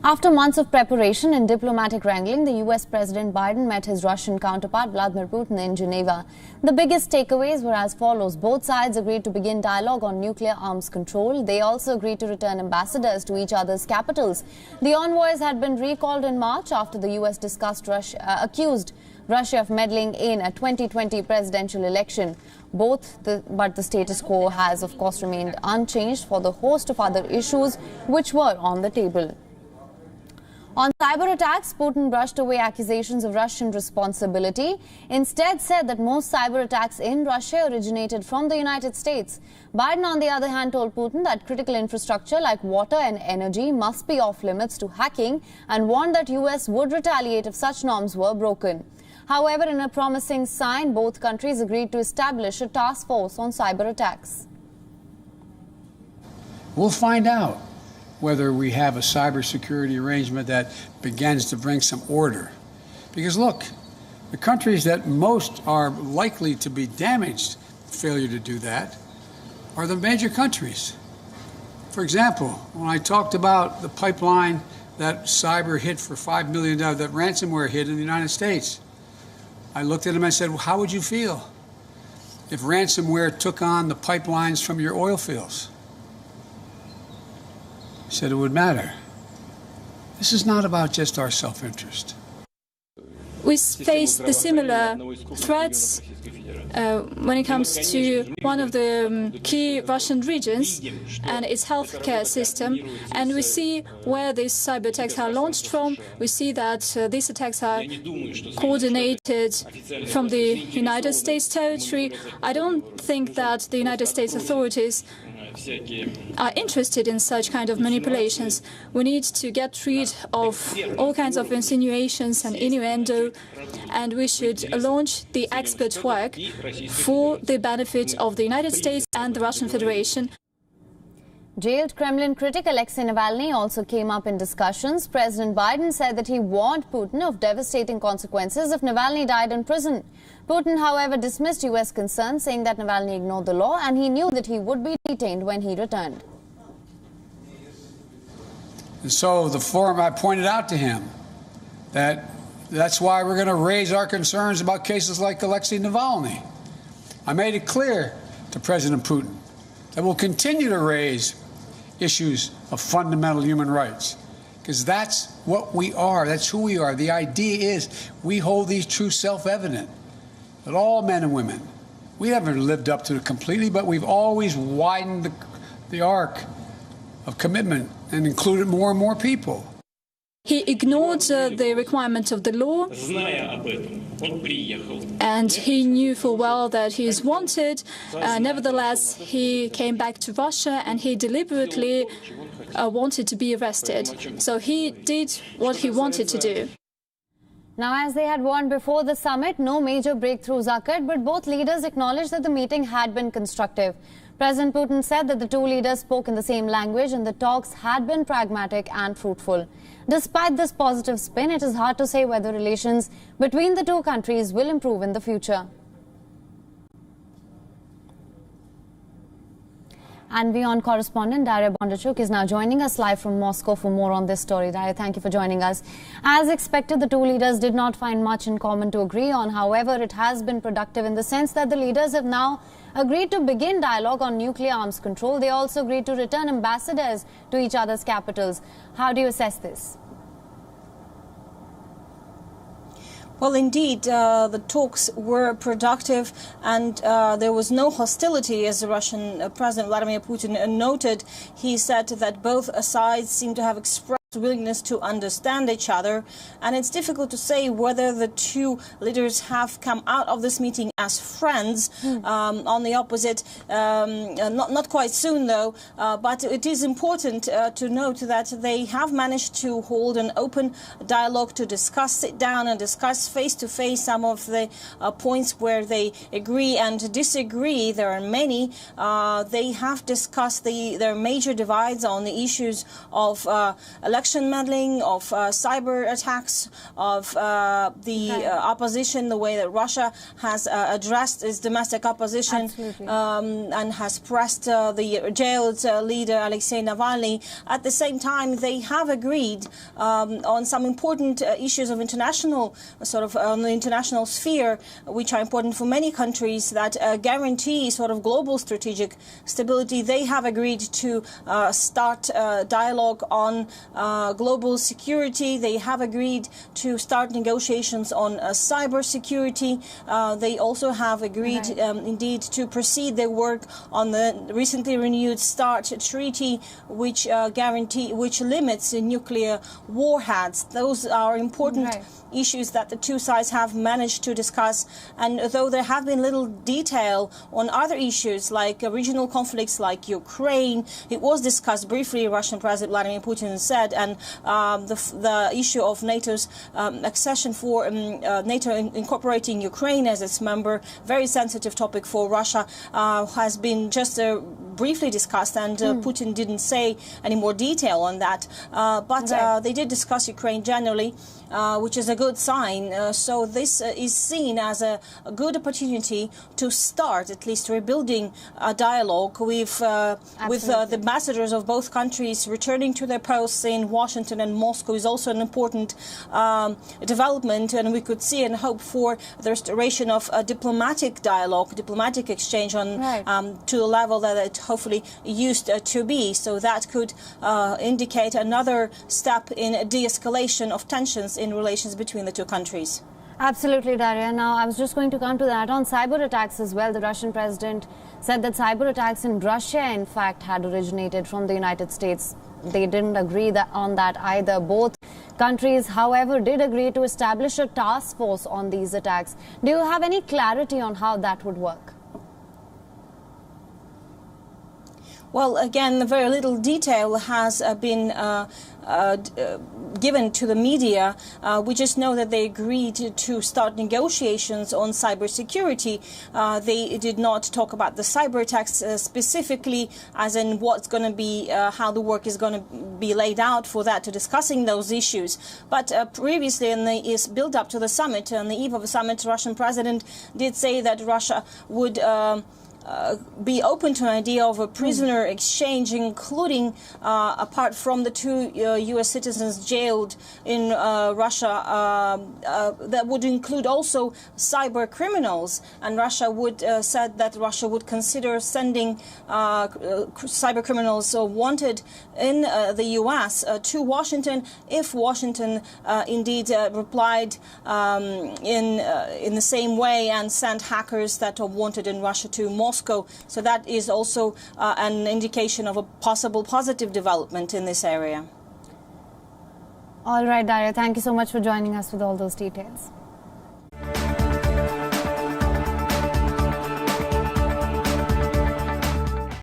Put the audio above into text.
After months of preparation and diplomatic wrangling, the US President Biden met his Russian counterpart Vladimir Putin in Geneva. The biggest takeaways were as follows. Both sides agreed to begin dialogue on nuclear arms control. They also agreed to return ambassadors to each other's capitals. The envoys had been recalled in March after the US accused Russia of meddling in a 2020 presidential election. But the status quo has, of course, remained unchanged for the host of other issues which were on the table. On cyber attacks, Putin brushed away accusations of Russian responsibility, instead said that most cyber attacks in Russia originated from the United States. Biden, on the other hand, told Putin that critical infrastructure like water and energy must be off limits to hacking and warned that US would retaliate if such norms were broken. However, in a promising sign, both countries agreed to establish a task force on cyber attacks. We'll find out whether we have a cybersecurity arrangement that begins to bring some order. Because look, the countries that most are likely to be damaged, failure to do that, are the major countries. For example, when I talked about the pipeline that cyber hit for $5 million, that ransomware hit in the United States, I looked at him and I said, well, how would you feel if ransomware took on the pipelines from your oil fields? He said it would matter. This is not about just our self-interest. We face the similar threats when it comes to one of the key Russian regions and its healthcare system. And we see where these cyber attacks are launched from. We see that these attacks are coordinated from the United States territory. I don't think that the United States authorities are interested in such kind of manipulations. We need to get rid of all kinds of insinuations and innuendo, and we should launch the expert work for the benefit of the United States and the Russian Federation. Jailed Kremlin critic Alexei Navalny also came up in discussions. President Biden said that he warned Putin of devastating consequences if Navalny died in prison. Putin, however, dismissed US concerns, saying that Navalny ignored the law and he knew that he would be detained when he returned. And so the forum, I pointed out to him that that's why we're going to raise our concerns about cases like Alexei Navalny. I made it clear to President Putin that we'll continue to raise issues of fundamental human rights, because that's what we are. That's who we are. The idea is we hold these truths self-evident, that all men and women, we haven't lived up to it completely, but we've always widened the arc of commitment and included more and more people. He ignored the requirement of the law, and he knew full well that he is wanted. Nevertheless, he came back to Russia and he deliberately wanted to be arrested. So he did what he wanted to do. Now, as they had warned before the summit, no major breakthroughs occurred, but both leaders acknowledged that the meeting had been constructive. President Putin said that the two leaders spoke in the same language and the talks had been pragmatic and fruitful. Despite this positive spin, it is hard to say whether relations between the two countries will improve in the future. And WION correspondent Daria Bondarchuk is now joining us live from Moscow for more on this story. Daria, thank you for joining us. As expected, the two leaders did not find much in common to agree on. However, it has been productive in the sense that the leaders have now agreed to begin dialogue on nuclear arms control. They also agreed to return ambassadors to each other's capitals. How do you assess this? Well, indeed, the talks were productive and there was no hostility, as the Russian President Vladimir Putin noted. He said that both sides seem to have expressed willingness to understand each other, and it's difficult to say whether the two leaders have come out of this meeting as friends. On the opposite, not quite soon though, but it is important to note that they have managed to hold an open dialogue, to sit down and discuss face-to-face some of the points where they agree and disagree. There are many. They have discussed their major divides on the issues of elections election meddling, of cyber attacks, of the opposition, the way that Russia has addressed its domestic opposition, and has pressed the jailed leader Alexei Navalny. At the same time, they have agreed on some important issues of international, on the international sphere, which are important for many countries, that guarantee global strategic stability. They have agreed to start dialogue on global security. They have agreed to start negotiations on cyber security. They also have agreed, indeed, to proceed their work on the recently renewed START treaty, which limits nuclear warheads. Those are important issues that the two sides have managed to discuss. And though there have been little detail on other issues like regional conflicts like Ukraine, it was discussed briefly, Russian President Vladimir Putin said, and the issue of NATO's accession for NATO incorporating Ukraine as its member, very sensitive topic for Russia, has been just briefly discussed, and Putin didn't say any more detail on that. But they did discuss Ukraine generally, which is a good sign. So this is seen as a good opportunity to start at least rebuilding a dialogue with the ambassadors of both countries returning to their posts in Washington and Moscow is also an important development, and we could see and hope for the restoration of a diplomatic dialogue, diplomatic exchange on to the level that it hopefully used to be. So that could indicate another step in de-escalation of tensions in relations between the two countries. Absolutely, Daria. Now, I was just going to come to that. On cyber attacks as well, the Russian president said that cyber attacks in Russia, in fact, had originated from the United States. They didn't agree on that either. Both countries, however, did agree to establish a task force on these attacks. Do you have any clarity on how that would work? Well, again, very little detail has been given to the media. We just know that they agreed to start negotiations on cybersecurity. They did not talk about the cyber attacks specifically, as in what's going to be, how the work is going to be laid out for that, to discussing those issues. But previously, in the build up to the summit, on the eve of the summit, the Russian president did say that Russia would be open to an idea of a prisoner exchange, including, apart from the two U.S. citizens jailed in Russia, that would include also cyber criminals. And Russia would said that Russia would consider sending cyber criminals wanted in the U.S. To Washington if Washington indeed replied in the same way and sent hackers that are wanted in Russia to Moscow. So that is also an indication of a possible positive development in this area. All right, Daria, thank you so much for joining us with all those details.